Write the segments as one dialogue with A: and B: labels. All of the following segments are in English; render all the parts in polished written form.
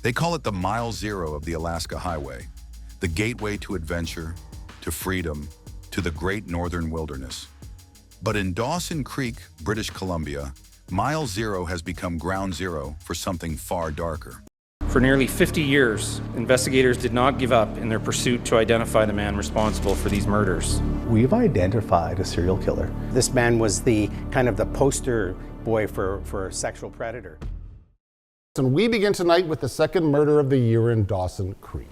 A: They call it the Mile Zero of the Alaska Highway, the gateway to adventure, to freedom, to the great northern wilderness. But in Dawson Creek, British Columbia, Mile Zero has become ground zero for something far darker.
B: For nearly 50 years, investigators did not give up in their pursuit to identify the man responsible for these murders.
C: We've identified a serial killer.
D: This man was the poster boy for a sexual predator.
E: And we begin tonight with the second murder of the year in Dawson Creek.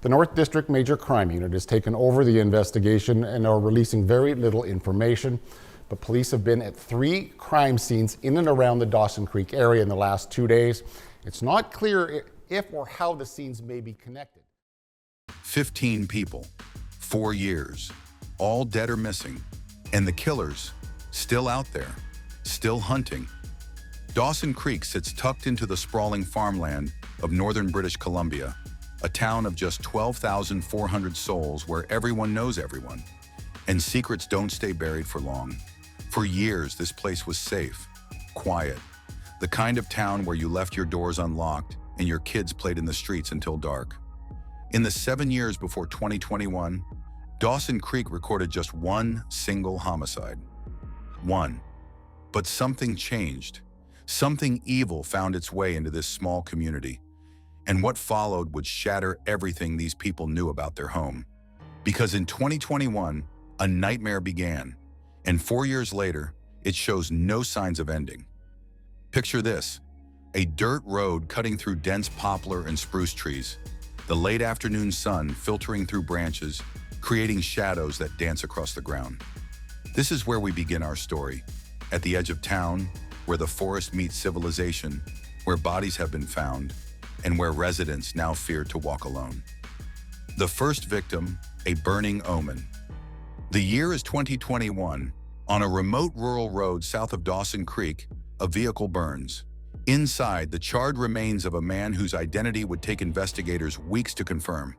E: The North District Major Crime Unit has taken over the investigation and are releasing very little information. But police have been at 3 crime scenes in and around the Dawson Creek area in the last 2 days. It's not clear if or how the scenes may be connected.
A: 15 people, 4 years, all dead or missing, and the killers still out there, still hunting. Dawson Creek sits tucked into the sprawling farmland of northern British Columbia, a town of just 12,400 souls where everyone knows everyone, and secrets don't stay buried for long. For years, this place was safe, quiet, the kind of town where you left your doors unlocked and your kids played in the streets until dark. In the 7 years before 2021, Dawson Creek recorded just one single homicide. One. But something changed. Something evil found its way into this small community. And what followed would shatter everything these people knew about their home. Because in 2021, a nightmare began. And 4 years later, it shows no signs of ending. Picture this, a dirt road cutting through dense poplar and spruce trees, the late afternoon sun filtering through branches, creating shadows that dance across the ground. This is where we begin our story, at the edge of town, where the forest meets civilization, where bodies have been found, and where residents now fear to walk alone. The first victim, a burning omen. The year is 2021. On a remote rural road south of Dawson Creek, a vehicle burns. Inside, the charred remains of a man whose identity would take investigators weeks to confirm.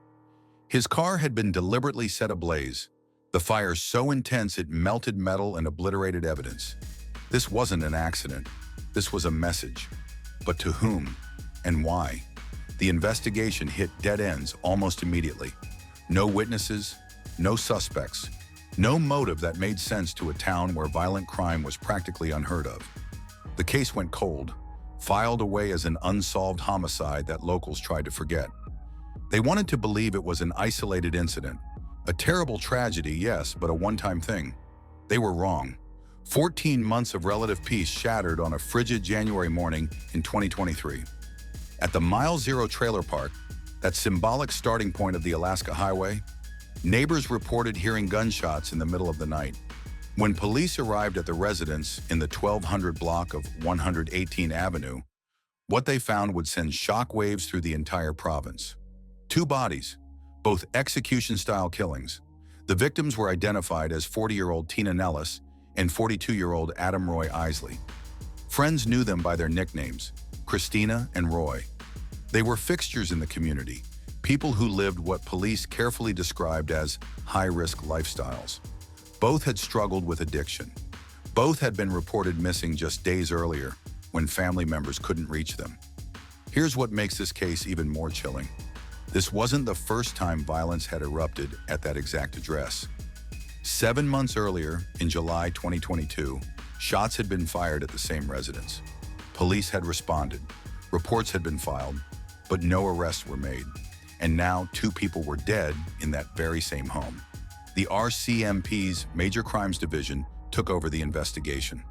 A: His car had been deliberately set ablaze, the fire so intense it melted metal and obliterated evidence. This wasn't an accident. This was a message. But to whom and why? The investigation hit dead ends almost immediately. No witnesses, no suspects, no motive that made sense to a town where violent crime was practically unheard of. The case went cold, filed away as an unsolved homicide that locals tried to forget. They wanted to believe it was an isolated incident. A terrible tragedy, yes, but a one-time thing. They were wrong. 14 months of relative peace shattered on a frigid January morning in 2023. At the Mile Zero trailer park, that symbolic starting point of the Alaska Highway, neighbors reported hearing gunshots in the middle of the night. When police arrived at the residence in the 1200 block of 118 Avenue, what they found would send shockwaves through the entire province. 2 bodies, both execution-style killings. The victims were identified as 40-year-old Tina Nellis and 42-year-old Adam Roy Isley. Friends knew them by their nicknames, Christina and Roy. They were fixtures in the community, people who lived what police carefully described as high-risk lifestyles. Both had struggled with addiction. Both had been reported missing just days earlier when family members couldn't reach them. Here's what makes this case even more chilling. This wasn't the first time violence had erupted at that exact address. 7 months earlier, in July 2022, shots had been fired at the same residence. Police had responded, reports had been filed, but no arrests were made. And now 2 people were dead in that very same home. The RCMP's Major Crimes Division took over the investigation.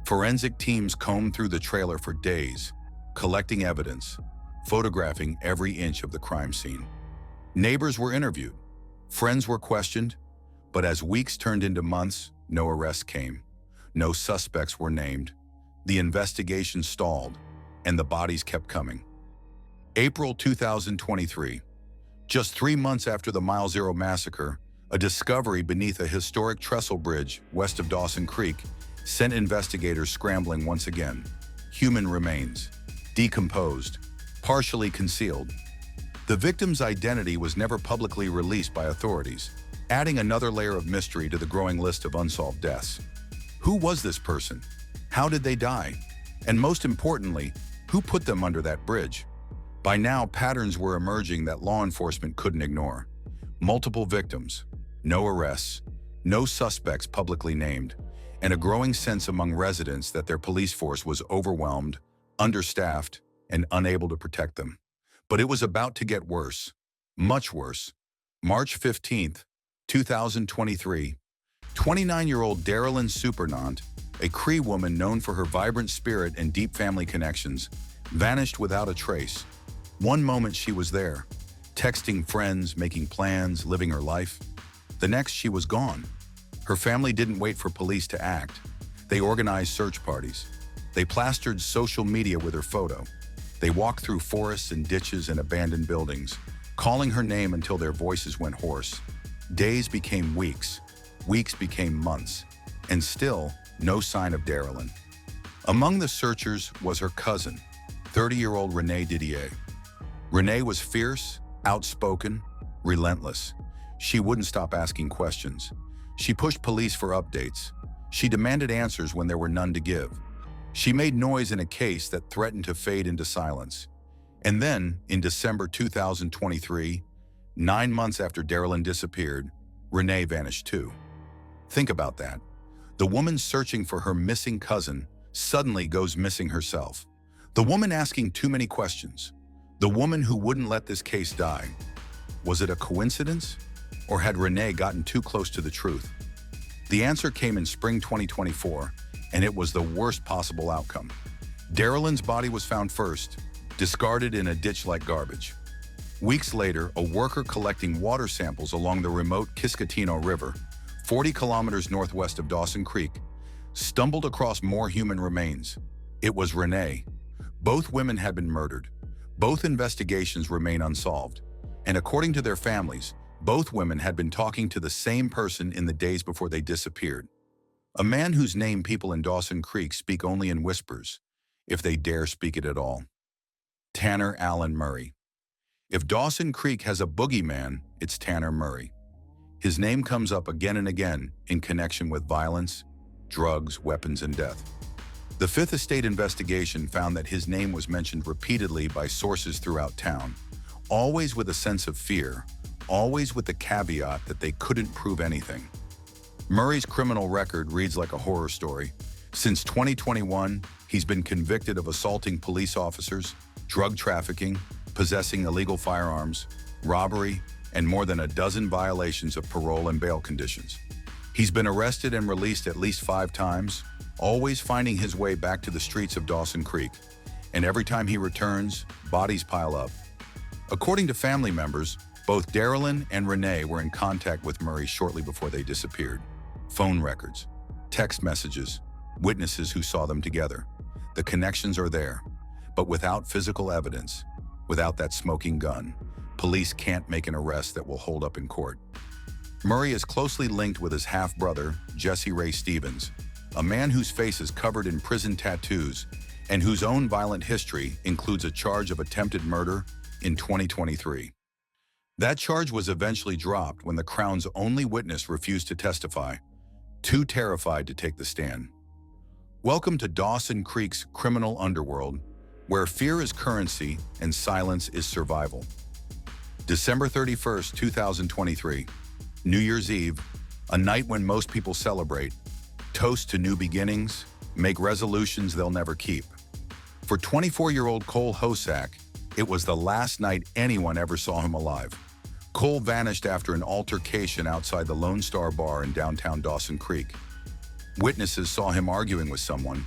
A: Forensic teams combed through the trailer for days, collecting evidence, photographing every inch of the crime scene. Neighbors were interviewed, friends were questioned, but as weeks turned into months, no arrests came. No suspects were named. The investigation stalled, and the bodies kept coming. April 2023. Just 3 months after the Mile Zero massacre, a discovery beneath a historic trestle bridge west of Dawson Creek sent investigators scrambling once again. Human remains, decomposed, partially concealed. The victim's identity was never publicly released by authorities, adding another layer of mystery to the growing list of unsolved deaths. Who was this person? How did they die? And most importantly, who put them under that bridge? By now, patterns were emerging that law enforcement couldn't ignore. Multiple victims, no arrests, no suspects publicly named, and a growing sense among residents that their police force was overwhelmed, understaffed, and unable to protect them. But it was about to get worse, much worse. March 15th, 2023, 29-year-old Darylyn Supernant, a Cree woman known for her vibrant spirit and deep family connections, vanished without a trace. One moment she was there, texting friends, making plans, living her life. The next, she was gone. Her family didn't wait for police to act. They organized search parties. They plastered social media with her photo. They walked through forests and ditches and abandoned buildings, calling her name until their voices went hoarse. Days became weeks, weeks became months, and still no sign of Darylyn. Among the searchers was her cousin, 30-year-old Renee Didier. Renee was fierce, outspoken, relentless. She wouldn't stop asking questions. She pushed police for updates. She demanded answers when there were none to give. She made noise in a case that threatened to fade into silence. And then, in December 2023, 9 months after Darylyn disappeared, Renee vanished too. Think about that. The woman searching for her missing cousin suddenly goes missing herself. The woman asking too many questions. The woman who wouldn't let this case die. Was it a coincidence? Or had Renee gotten too close to the truth? The answer came in spring 2024, and it was the worst possible outcome. Darylyn's body was found first, discarded in a ditch like garbage. Weeks later, a worker collecting water samples along the remote Kiskatino River, 40 kilometers northwest of Dawson Creek, stumbled across more human remains. It was Renee. Both women had been murdered. Both investigations remain unsolved. And according to their families, both women had been talking to the same person in the days before they disappeared. A man whose name people in Dawson Creek speak only in whispers, if they dare speak it at all. Tanner Allen Murray. If Dawson Creek has a boogeyman, it's Tanner Murray. His name comes up again and again in connection with violence, drugs, weapons, and death. The Fifth Estate investigation found that his name was mentioned repeatedly by sources throughout town, always with a sense of fear, always with the caveat that they couldn't prove anything. Murray's criminal record reads like a horror story. Since 2021, he's been convicted of assaulting police officers, drug trafficking, possessing illegal firearms, robbery, and more than a dozen violations of parole and bail conditions. He's been arrested and released at least 5 times, always finding his way back to the streets of Dawson Creek. And every time he returns, bodies pile up. According to family members, both Darylyn and Renee were in contact with Murray shortly before they disappeared. Phone records, text messages, witnesses who saw them together. The connections are there, but without physical evidence, without that smoking gun, police can't make an arrest that will hold up in court. Murray is closely linked with his half-brother, Jesse Ray Stevens, a man whose face is covered in prison tattoos and whose own violent history includes a charge of attempted murder in 2023. That charge was eventually dropped when the Crown's only witness refused to testify, too terrified to take the stand. Welcome to Dawson Creek's criminal underworld, where fear is currency and silence is survival. December 31st, 2023, New Year's Eve, a night when most people celebrate, toast to new beginnings, make resolutions they'll never keep. For 24-year-old Cole Hosack, it was the last night anyone ever saw him alive. Cole vanished after an altercation outside the Lone Star Bar in downtown Dawson Creek. Witnesses saw him arguing with someone.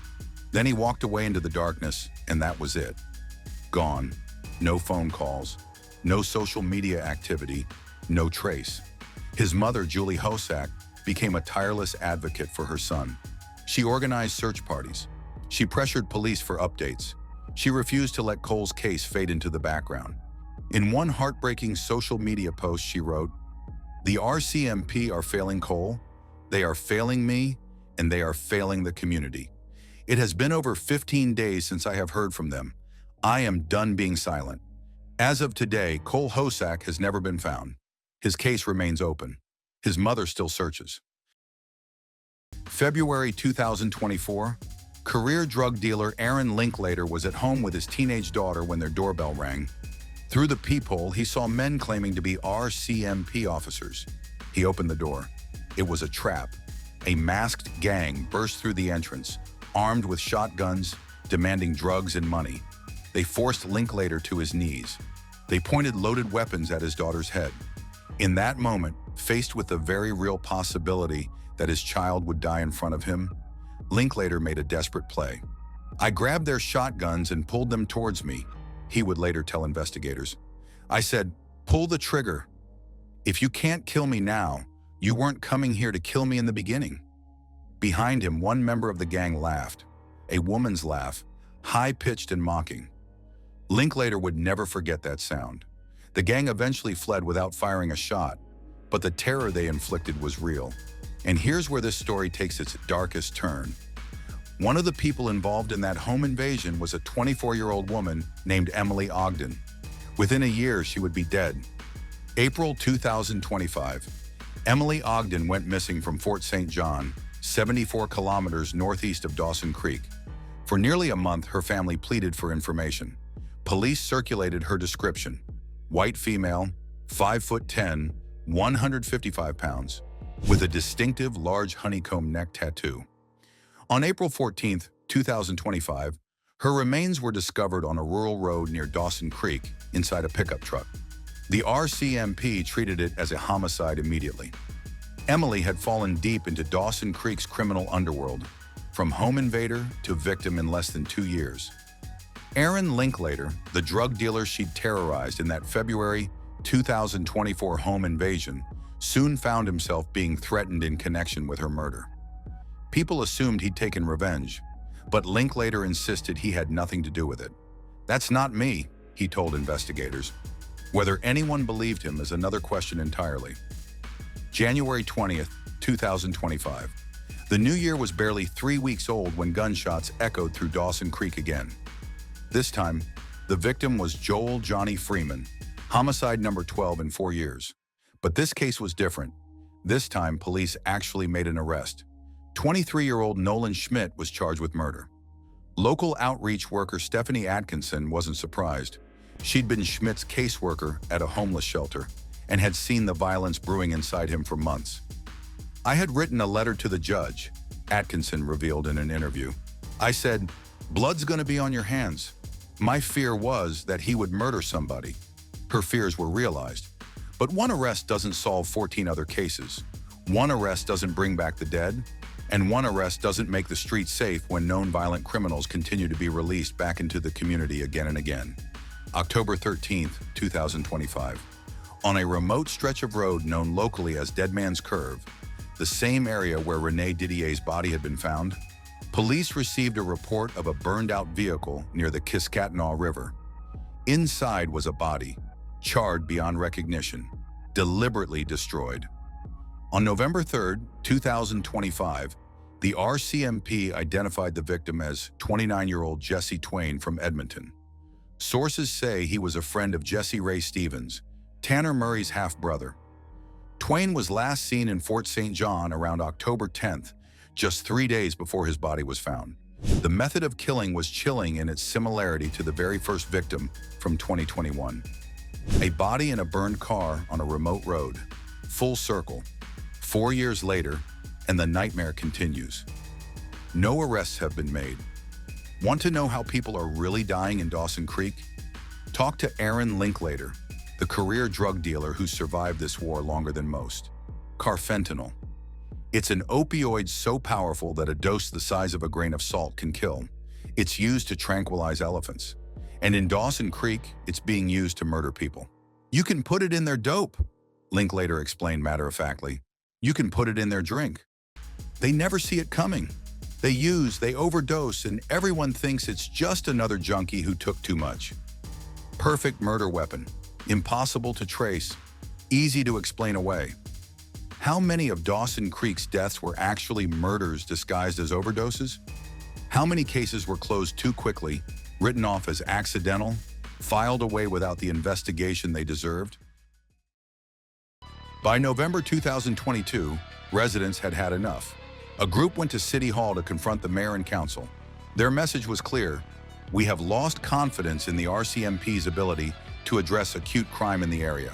A: Then he walked away into the darkness, and that was it. Gone. No phone calls. No social media activity. No trace. His mother, Julie Hosack, became a tireless advocate for her son. She organized search parties. She pressured police for updates. She refused to let Cole's case fade into the background. In one heartbreaking social media post, she wrote, "The RCMP are failing Cole, they are failing me, and they are failing the community. It has been over 15 days since I have heard from them. I am done being silent." As of today, Cole Hosack has never been found. His case remains open. His mother still searches. February 2024, career drug dealer Aaron Linklater was at home with his teenage daughter when their doorbell rang. Through the peephole, he saw men claiming to be RCMP officers. He opened the door. It was a trap. A masked gang burst through the entrance, armed with shotguns, demanding drugs and money. They forced Linklater to his knees. They pointed loaded weapons at his daughter's head. In that moment, faced with the very real possibility that his child would die in front of him, Linklater made a desperate play. "I grabbed their shotguns and pulled them towards me," he would later tell investigators. "I said, 'Pull the trigger. If you can't kill me now, you weren't coming here to kill me in the beginning.'" Behind him, one member of the gang laughed, a woman's laugh, high-pitched and mocking. Linklater would never forget that sound. The gang eventually fled without firing a shot, but the terror they inflicted was real. And here's where this story takes its darkest turn. One of the people involved in that home invasion was a 24-year-old woman named Emily Ogden. Within a year, she would be dead. April 2025. Emily Ogden went missing from Fort St. John, 74 kilometers northeast of Dawson Creek. For nearly a month, her family pleaded for information. Police circulated her description: white female, 5'10", 155 pounds, with a distinctive large honeycomb neck tattoo. On April 14, 2025, her remains were discovered on a rural road near Dawson Creek inside a pickup truck. The RCMP treated it as a homicide immediately. Emily had fallen deep into Dawson Creek's criminal underworld, from home invader to victim in less than 2 years. Aaron Linklater, the drug dealer she'd terrorized in that February 2024 home invasion, soon found himself being threatened in connection with her murder. People assumed he'd taken revenge, but Linklater insisted he had nothing to do with it. "That's not me," he told investigators. Whether anyone believed him is another question entirely. January 20th, 2025. The new year was barely 3 weeks old when gunshots echoed through Dawson Creek again. This time, the victim was Joel Johnny Freeman, homicide number 12 in 4 years. But this case was different. This time, police actually made an arrest. 23-year-old Nolan Schmidt was charged with murder. Local outreach worker Stephanie Atkinson wasn't surprised. She'd been Schmidt's caseworker at a homeless shelter and had seen the violence brewing inside him for months. "I had written a letter to the judge," Atkinson revealed in an interview. "I said, 'Blood's gonna be on your hands.' My fear was that he would murder somebody." Her fears were realized. But one arrest doesn't solve 14 other cases. One arrest doesn't bring back the dead. And one arrest doesn't make the streets safe when known violent criminals continue to be released back into the community again and again. October 13th, 2025. On a remote stretch of road known locally as Dead Man's Curve, the same area where Renee Didier's body had been found, police received a report of a burned-out vehicle near the Kiskatinaw River. Inside was a body, charred beyond recognition, deliberately destroyed. On November 3rd, 2025, the RCMP identified the victim as 29-year-old Jesse Twain from Edmonton. Sources say he was a friend of Jesse Ray Stevens, Tanner Murray's half-brother. Twain was last seen in Fort St. John around October 10th, just 3 days before his body was found. The method of killing was chilling in its similarity to the very first victim from 2021. A body in a burned car on a remote road. Full circle. 4 years later, and the nightmare continues. No arrests have been made. Want to know how people are really dying in Dawson Creek? Talk to Aaron Linklater, the career drug dealer who survived this war longer than most. Carfentanil. It's an opioid so powerful that a dose the size of a grain of salt can kill. It's used to tranquilize elephants. And in Dawson Creek, it's being used to murder people. "You can put it in their dope," Linklater explained matter-of-factly. "You can put it in their drink. They never see it coming. They use, they overdose, and everyone thinks it's just another junkie who took too much." Perfect murder weapon. Impossible to trace. Easy to explain away. How many of Dawson Creek's deaths were actually murders disguised as overdoses? How many cases were closed too quickly, written off as accidental, filed away without the investigation they deserved? By November 2022, residents had had enough. A group went to City Hall to confront the mayor and council. Their message was clear: we have lost confidence in the RCMP's ability to address acute crime in the area.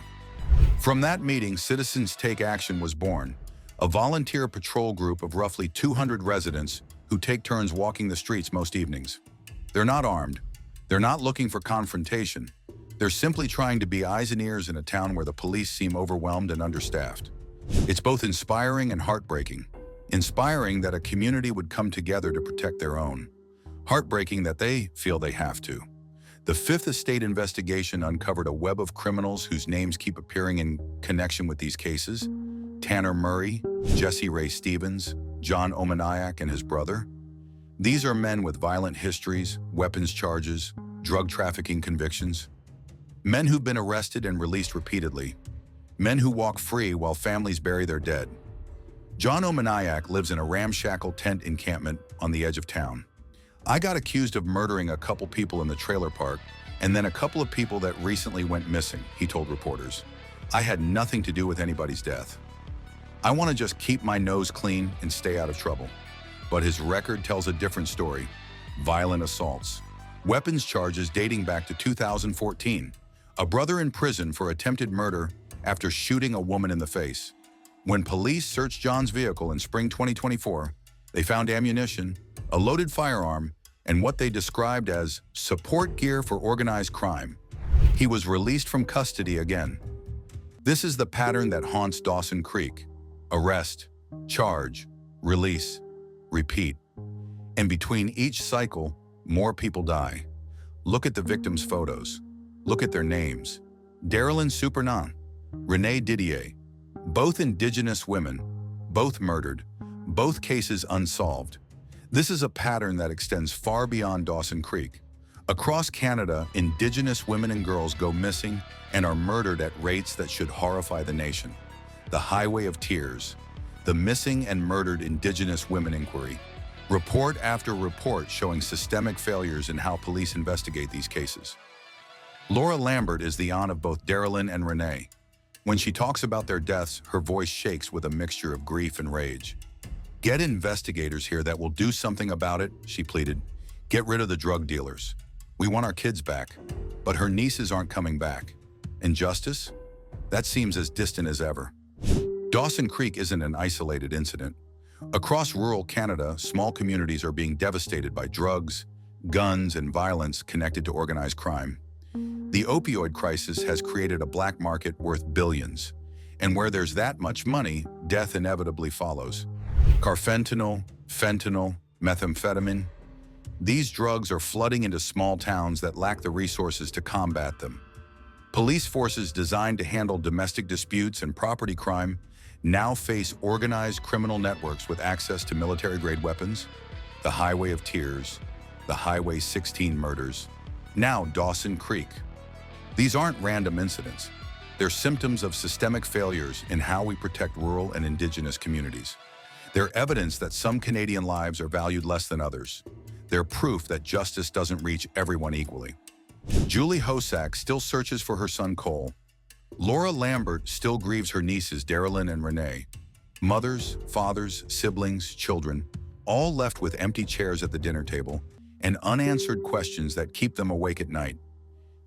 A: From that meeting, Citizens Take Action was born, a volunteer patrol group of roughly 200 residents who take turns walking the streets most evenings. They're not armed. They're not looking for confrontation. They're simply trying to be eyes and ears in a town where the police seem overwhelmed and understaffed. It's both inspiring and heartbreaking. Inspiring that a community would come together to protect their own. Heartbreaking that they feel they have to. The Fifth Estate investigation uncovered a web of criminals whose names keep appearing in connection with these cases. Tanner Murray, Jesse Ray Stevens, John Omanayak and his brother. These are men with violent histories, weapons charges, drug trafficking convictions. Men who've been arrested and released repeatedly. Men who walk free while families bury their dead. John Omanayak lives in a ramshackle tent encampment on the edge of town. I got accused of murdering a couple people in the trailer park and then a couple of people that recently went missing, he told reporters. I had nothing to do with anybody's death. I want to just keep my nose clean and stay out of trouble. But his record tells a different story. Violent assaults. Weapons charges dating back to 2014. A brother in prison for attempted murder after shooting a woman in the face. When police searched John's vehicle in spring 2024, they found ammunition, a loaded firearm, and what they described as support gear for organized crime. He was released from custody again. This is the pattern that haunts Dawson Creek. Arrest, charge, release, repeat. And between each cycle, more people die. Look at the victims' photos. Look at their names. Darylyn Supernan, Renee Didier, both Indigenous women, both murdered, both cases unsolved. This is a pattern that extends far beyond Dawson Creek. Across Canada, Indigenous women and girls go missing and are murdered at rates that should horrify the nation. The Highway of Tears, the Missing and Murdered Indigenous Women Inquiry. Report after report showing systemic failures in how police investigate these cases. Laura Lambert is the aunt of both Darylyn and Renee. When she talks about their deaths, her voice shakes with a mixture of grief and rage. Get investigators here that will do something about it, she pleaded. Get rid of the drug dealers. We want our kids back. But her nieces aren't coming back. And justice? That seems as distant as ever. Dawson Creek isn't an isolated incident. Across rural Canada, small communities are being devastated by drugs, guns, and violence connected to organized crime. The opioid crisis has created a black market worth billions. And where there's that much money, death inevitably follows. Carfentanil, fentanyl, methamphetamine. These drugs are flooding into small towns that lack the resources to combat them. Police forces designed to handle domestic disputes and property crime now face organized criminal networks with access to military-grade weapons. The Highway of Tears, the Highway 16 murders, now Dawson Creek. These aren't random incidents. They're symptoms of systemic failures in how we protect rural and Indigenous communities. They're evidence that some Canadian lives are valued less than others. They're proof that justice doesn't reach everyone equally. Julie Hosack still searches for her son Cole. Laura Lambert still grieves her nieces Darylyn and Renee. Mothers, fathers, siblings, children, all left with empty chairs at the dinner table and unanswered questions that keep them awake at night.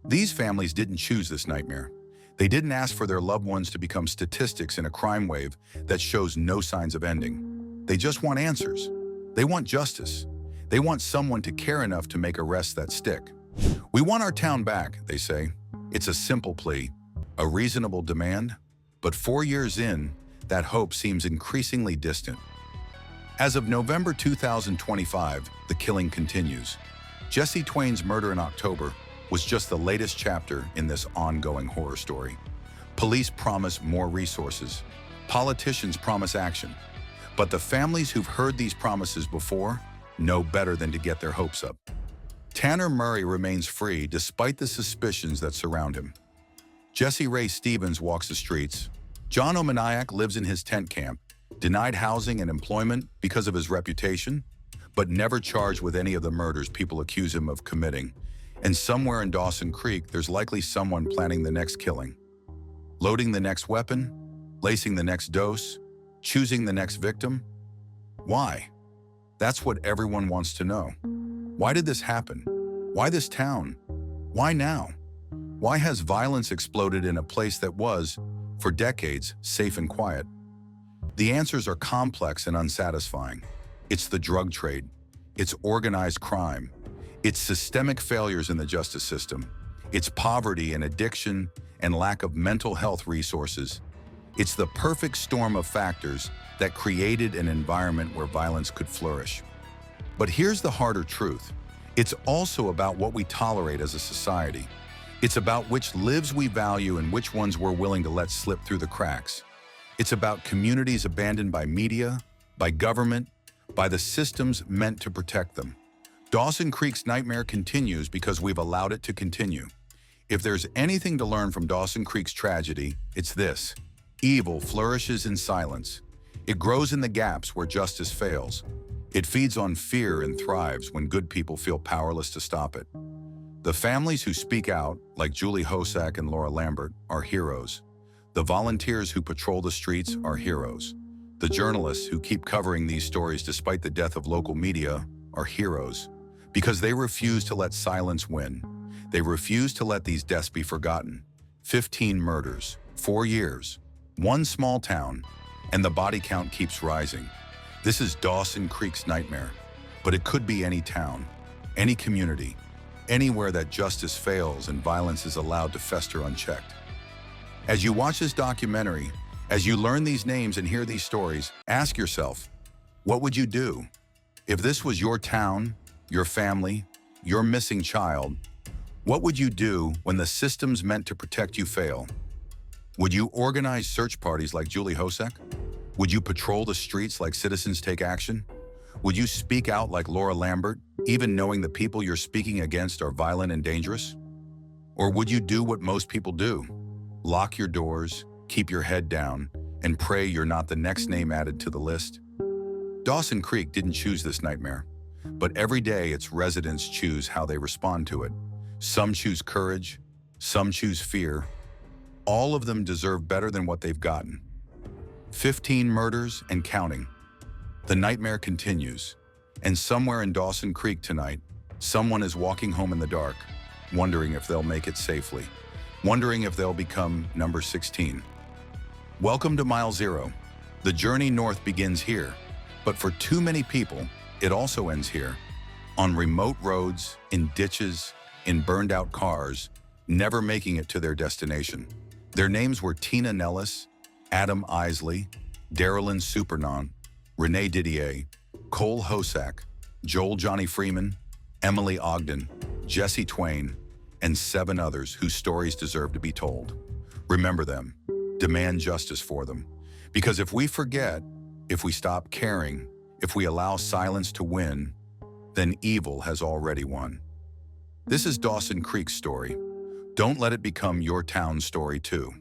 A: These families didn't choose this nightmare. They didn't ask for their loved ones to become statistics in a crime wave that shows no signs of ending. They just want answers. They want justice. They want someone to care enough to make arrests that stick. We want our town back, they say. It's a simple plea, a reasonable demand, but 4 years in, that hope seems increasingly distant. As of November 2025, the killing continues. Jesse Twain's murder in October was just the latest chapter in this ongoing horror story. Police promise more resources. Politicians promise action. But the families who've heard these promises before know better than to get their hopes up. Tanner Murray remains free despite the suspicions that surround him. Jesse Ray Stevens walks the streets. John Omanayak lives in his tent camp, denied housing and employment because of his reputation, but never charged with any of the murders people accuse him of committing. And somewhere in Dawson Creek, there's likely someone planning the next killing. Loading the next weapon, lacing the next dose, choosing the next victim. Why? That's what everyone wants to know. Why did this happen? Why this town? Why now? Why has violence exploded in a place that was, for decades, safe and quiet? The answers are complex and unsatisfying. It's the drug trade. It's organized crime. It's systemic failures in the justice system. It's poverty and addiction and lack of mental health resources. It's the perfect storm of factors that created an environment where violence could flourish. But here's the harder truth. It's also about what we tolerate as a society. It's about which lives we value and which ones we're willing to let slip through the cracks. It's about communities abandoned by media, by government, by the systems meant to protect them. Dawson Creek's nightmare continues because we've allowed it to continue. If there's anything to learn from Dawson Creek's tragedy, it's this. Evil flourishes in silence. It grows in the gaps where justice fails. It feeds on fear and thrives when good people feel powerless to stop it. The families who speak out, like Julie Hosack and Laura Lambert, are heroes. The volunteers who patrol the streets are heroes. The journalists who keep covering these stories despite the death of local media are heroes. Because they refuse to let silence win. They refuse to let these deaths be forgotten. 15 murders, 4 years, one small town, and the body count keeps rising. This is Dawson Creek's nightmare, but it could be any town, any community, anywhere that justice fails and violence is allowed to fester unchecked. As you watch this documentary, as you learn these names and hear these stories, ask yourself, what would you do? If this was your town, your family, your missing child, what would you do when the systems meant to protect you fail? Would you organize search parties like Julie Hosack? Would you patrol the streets like Citizens Take Action? Would you speak out like Laura Lambert, even knowing the people you're speaking against are violent and dangerous? Or would you do what most people do? Lock your doors, keep your head down, and pray you're not the next name added to the list? Dawson Creek didn't choose this nightmare, but every day its residents choose how they respond to it. Some choose courage, some choose fear. All of them deserve better than what they've gotten. 15 murders and counting. The nightmare continues, and somewhere in Dawson Creek tonight, someone is walking home in the dark, wondering if they'll make it safely, wondering if they'll become number 16. Welcome to Mile Zero. The journey north begins here, but for too many people, it also ends here. On remote roads, in ditches, in burned-out cars, never making it to their destination. Their names were Tina Nellis, Adam Isley, Darylyn Supernon, Renee Didier, Cole Hosack, Joel Johnny Freeman, Emily Ogden, Jesse Twain, and 7 others whose stories deserve to be told. Remember them. Demand justice for them. Because if we forget, if we stop caring, if we allow silence to win, then evil has already won. This is Dawson Creek's story. Don't let it become your town's story too.